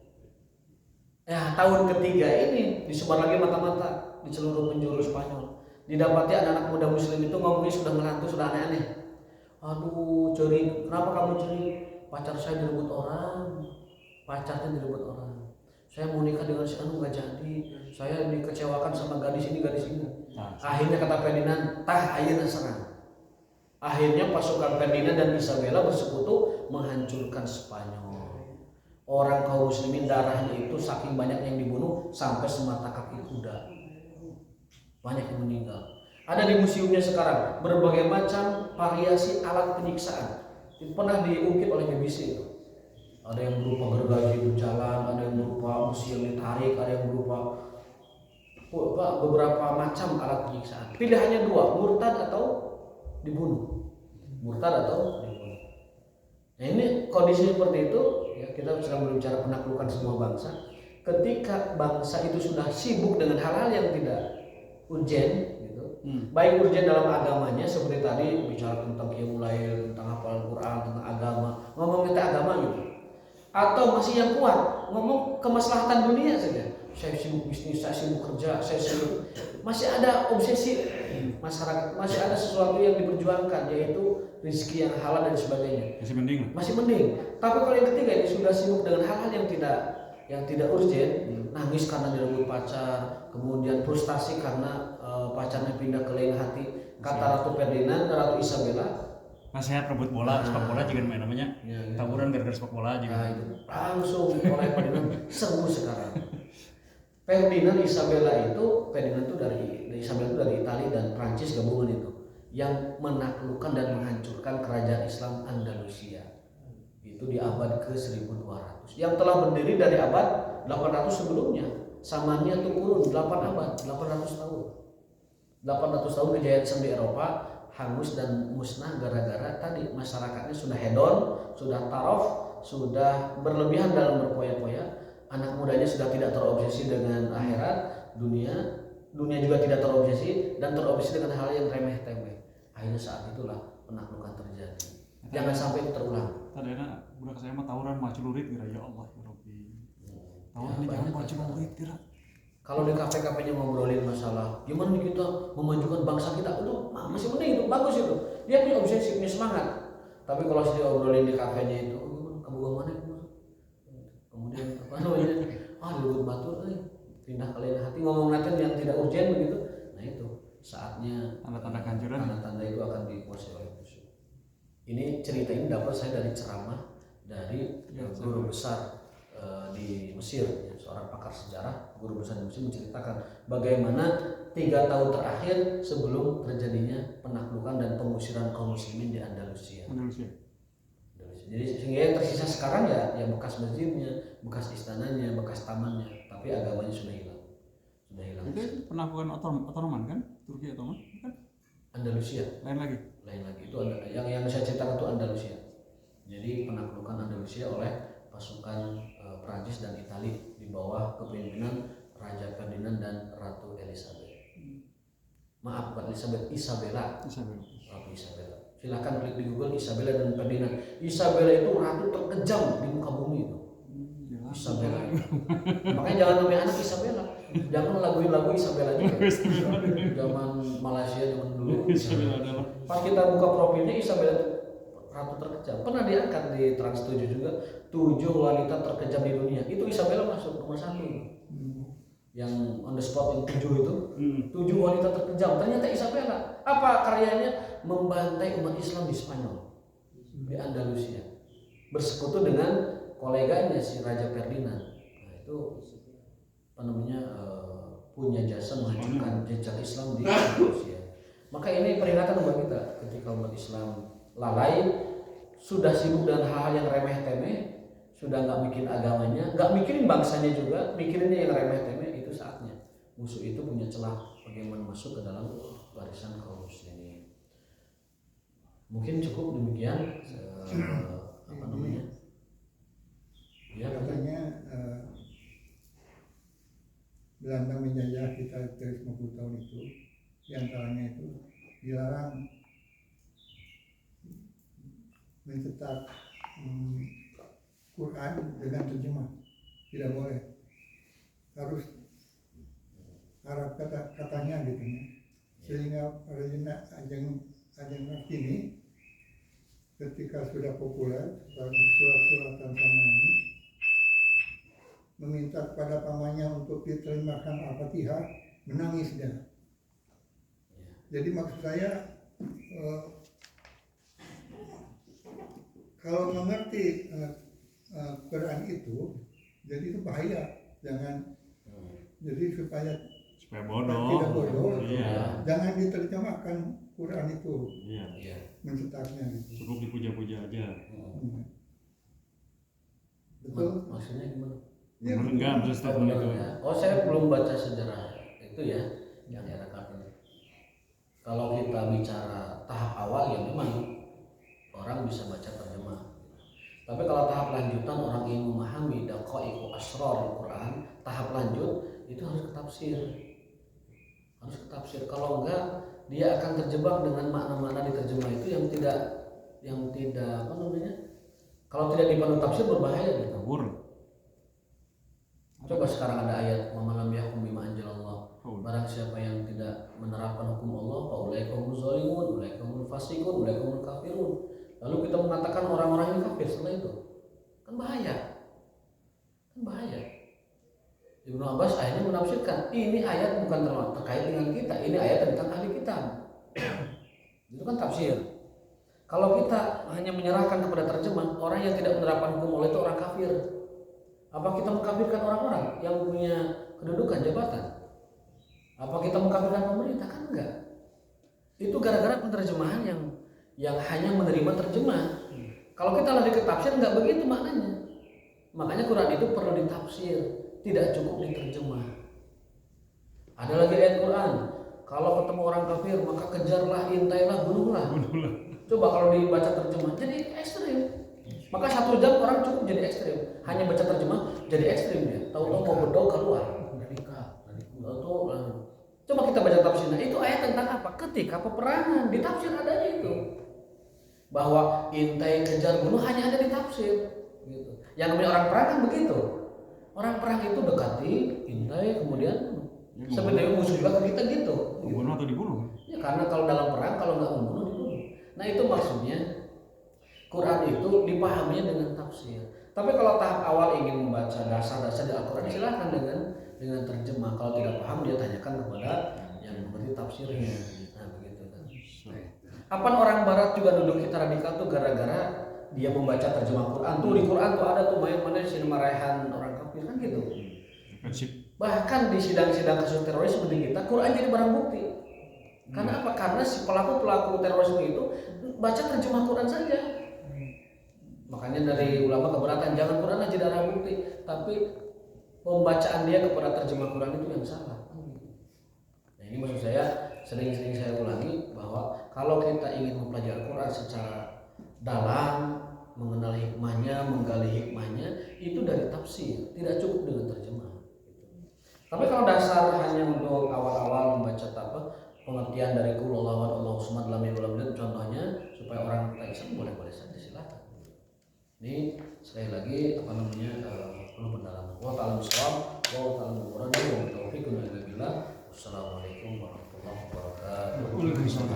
Ya, tahun ketiga ini disebar lagi mata-mata di seluruh penjuru Spanyol. Didapati anak-anak muda Muslim itu ngomongnya sudah ngelantur, sudah aneh-aneh. Aduh, ceri, kenapa kamu ceri? Pacar saya direbut orang, pacarnya direbut orang. Saya mau nikah dengan si Anu nggak jadi. Saya dikecewakan sama gadis ini. Akhirnya kata Ferdinand, ayeuna serang. Akhirnya pasukan Ferdinand dan Isabella bersekutu menghancurkan Spanyol. Orang kaum muslimin darahnya itu saking banyak yang dibunuh sampai semata kaki kuda. Banyak yang meninggal. Ada di museumnya sekarang berbagai macam variasi alat penyiksaan. Pernah diungkit oleh BBC itu. Ada yang berupa gergaji berjalan, ada yang berupa besi yang ditarik, ada yang berupa beberapa macam alat penyiksaan. Pilihannya 2, murtad atau dibunuh. Nah ini kondisi seperti itu, ya, kita sedang berbicara penaklukan semua bangsa. Ketika bangsa itu sudah sibuk dengan hal-hal yang tidak urgen, gitu. Baik urgen dalam agamanya seperti tadi bicara tentang qiyamul lail, tentang hafalan Quran, tentang agama, ngomong tentang agama gitu. Atau masih yang kuat, ngomong kemaslahatan dunia saja. Saya sibuk bisnis, saya sibuk kerja, saya sibuk. Masih ada obsesi masyarakat, masih ada sesuatu yang diperjuangkan, yaitu rezeki yang halal dan sebagainya. Masih mending. Tapi kalau yang ketiga ini sudah sibuk dengan hal-hal yang tidak urgen, nangis karena direbut pacar, kemudian frustasi karena pacarnya pindah ke lain hati. Kata Ratu Ferdinand dan Ratu Isabella, nasihat rebut bola, sepak bola juga main namanya. Taburan gara-gara sepak bola juga. Nah, itu langsung oleh Ferdinand sembuh sekarang. Ferdinand itu dari Italia dan Prancis gabungan itu. yang menaklukkan dan menghancurkan kerajaan Islam Andalusia. Itu di abad ke-1200 yang telah berdiri dari abad 800 sebelumnya. Samania itu kurun 8 abad, 800 tahun. 800 tahun kejayaan Islam di Eropa hangus dan musnah gara-gara tadi masyarakatnya sudah hedon, sudah tarof, sudah berlebihan dalam berpoya-poya. Anak mudanya sudah tidak terobsesi dengan akhirat, dunia juga tidak terobsesi dan terobsesi dengan hal yang remeh-temeh. Akhirnya saat itulah penaklukan terjadi. Jangan sampai itu terulang. Tadi budak saya mah tawuran mah celurit kira ya Allah ya Rabbi. Tawuran ini jangan mah celurit kira. Kalau di kafe-kafenya ngobrolin masalah gimana nih kita memajukan bangsa kita, itu masih mending, itu bagus itu. Dia punya obsesi, punya semangat. Tapi kalau dia obrolin di kafenya itu, kamu mana itu? Kemudian apa namanya? Di Lubuk Batu, pindah kalian hati ngomong nanti yang tidak urgent begitu. Nah itu saatnya Tanda-tanda kehancuran. Tanda-tanda itu akan dikuasai oleh musuh. Ini cerita ini dapat saya dari ceramah dari guru besar di Mesir, seorang pakar sejarah, guru besar di Mesir menceritakan bagaimana 3 tahun terakhir sebelum terjadinya penaklukan dan pengusiran kaum muslimin di Andalusia. Jadi sehingga yang tersisa sekarang ya bekas masjidnya, bekas istananya, bekas tamannya, tapi agamanya sudah hilang. Itu penaklukan Ottoman kan? Turki Ottoman kan? Andalusia. Lain lagi Itu yang saya ceritakan itu Andalusia. Jadi penaklukan Andalusia oleh pasukan Prancis dan Italia di bawah kepemimpinan Raja Ferdinand dan Ratu Elizabeth. Maaf, bukan Elizabeth, Isabella. Ratu Isabella. Silakan klik di Google Isabella dan Ferdinand. Isabella itu ratu terkejam di muka bumi itu. Isabella. Makanya jangan namanya anak Isabella. Jangan lagu Isabella juga. Zaman Malaysia zaman dulu. Pas kita buka profilnya Isabella itu ratu terkejam. Pernah diangkat di Trans 7 juga, 7 wanita terkejam di dunia. Itu Isabella masuk nomor 1. Yang on the spot yang 7 itu, 7 wanita terkejam. Ternyata Isabella. Apa karyanya? Membantai umat Islam di Spanyol, di Andalusia. Bersekutu dengan koleganya si Raja Ferdinand. Nah, itu apa namanya, punya jasa menghancurkan jejak Islam di Andalusia. Maka ini peringatan buat kita ketika umat Islam lalai, sudah sibuk dengan hal-hal yang remeh-temeh, sudah nggak mikirin agamanya, nggak mikirin bangsanya juga, mikirinnya yang remeh-temeh. Itu saatnya musuh itu punya celah bagaimana masuk ke dalam barisan kaum muslimin. Mungkin cukup demikian. Apa namanya? Ya, katanya Belanda menjajah kita 50 tahun itu, diantaranya itu dilarang mencetak Quran dengan terjemah, tidak boleh, harus Arab katanya gitu ya. Sehingga Ajeng ini ketika sudah populer surat-suratan sama ini meminta kepada pamannya untuk diterjemahkan Al-Fatihah, menangis dia. Jadi maksud saya kalau mengerti Quran itu, jadi itu bahaya. Jangan jadi supaya bodoh. Tidak bodoh. Iya. Jangan diterjemahkan Quran itu. Iya. Mencetaknya gitu. Cukup dipuja-puja aja. Betul. Maksudnya gimana? Ya, Enggak, terus statement itu. Oh, saya belum baca sejarah itu ya, yang era Kartini. Kalau kita bicara tahap awal ya memang orang bisa baca terjemah. Tapi kalau tahap lanjutan orang ingin memahami daqaiqu asrar Al-Quran, tahap lanjut itu harus ketafsir. Kalau enggak, dia akan terjebak dengan makna-makna di terjemah itu yang tidak apa namanya? Kalau tidak dipandu tafsir berbahaya gitu. Coba sekarang ada ayat mamalam yahkum bima anjalallah. Barang siapa yang tidak menerapkan hukum Allah, faulaika humuz zalimun, ulaika humul fasiqun, ulaika humul kafirun. Lalu kita mengatakan orang-orang ini kafir setelah itu. Kan bahaya. Ibnu Abbas akhirnya menafsirkan, ini ayat bukan terkait dengan kita, ini ayat tentang ahli kitab. Itu kan tafsir. Kalau kita hanya menyerahkan kepada terjemah, orang yang tidak menerapkan hukum Allah itu orang kafir. Apa kita mengkafirkan orang-orang yang punya kedudukan jabatan? Apa kita mengkafirkan pemerintah? Kan enggak. Itu gara-gara penerjemahan yang hanya menerima terjemah. Kalau kita lari ke tafsir nggak begitu maknanya. Makanya Quran itu perlu ditafsir, tidak cukup diterjemah. Ada lagi ayat Quran, kalau ketemu orang kafir maka kejarlah, intailah, bunuhlah. Coba kalau dibaca terjemah jadi ekstrim. Maka 1 jam orang cukup jadi ekstrim. Hanya baca terjemah jadi ekstrim dia. Tahu-tahu mau berdoa keluar. Coba kita baca tafsirnya. Itu ayat tentang apa? Ketika peperangan di tafsir adanya itu. Bahwa intai, kejar, bunuh hanya ada di tafsir. Gitu. Yang namanya orang perang kan begitu. Orang perang itu dekati, intai, kemudian sebenarnya musuh juga ke kita gitu. Membunuh atau dibunuh? Ya karena kalau dalam perang kalau nggak membunuh dibunuh. Nah itu maksudnya Quran itu dipahaminya dengan tafsir. Tapi kalau tahap awal ingin membaca dasar-dasar di Al-Quran silahkan dengan terjemah. Kalau tidak paham dia tanyakan kepada yang mengerti tafsirnya. Nah begitu kan. Apa orang Barat juga duduk kita radikal tuh gara-gara dia membaca terjemah Quran. Tuh di Quran tuh ada tuh mana sih marahan orang kafir kan gitu. Bahkan di sidang-sidang kasus teroris seperti kita, Quran jadi barang bukti. Karena apa? Karena si pelaku terorisme itu baca terjemah Quran saja. Makanya dari ulama keberatan jangan Quran aja jadi barang bukti, tapi pembacaan dia kepada terjemah Quran itu yang salah. Nah ini maksud saya sering-sering saya ulangi bahwa kalau kita ingin mempelajari Quran secara dalam, mengenal hikmahnya, menggali hikmahnya, itu dari tafsir, tidak cukup dengan terjemah. Tapi kalau dasar hanya untuk awal-awal membaca pengertian dari qul huwallahu Allahu samad lam yalid walam yulad contohnya supaya orang kita bisa boleh-boleh saja silakan. Ini sekali lagi perlu pendalaman. Wa ta'ala bisawab, wa ta'ala murad, wa taufiq wa billah. Wassalamualaikum warahmatullahi wabarakatuh.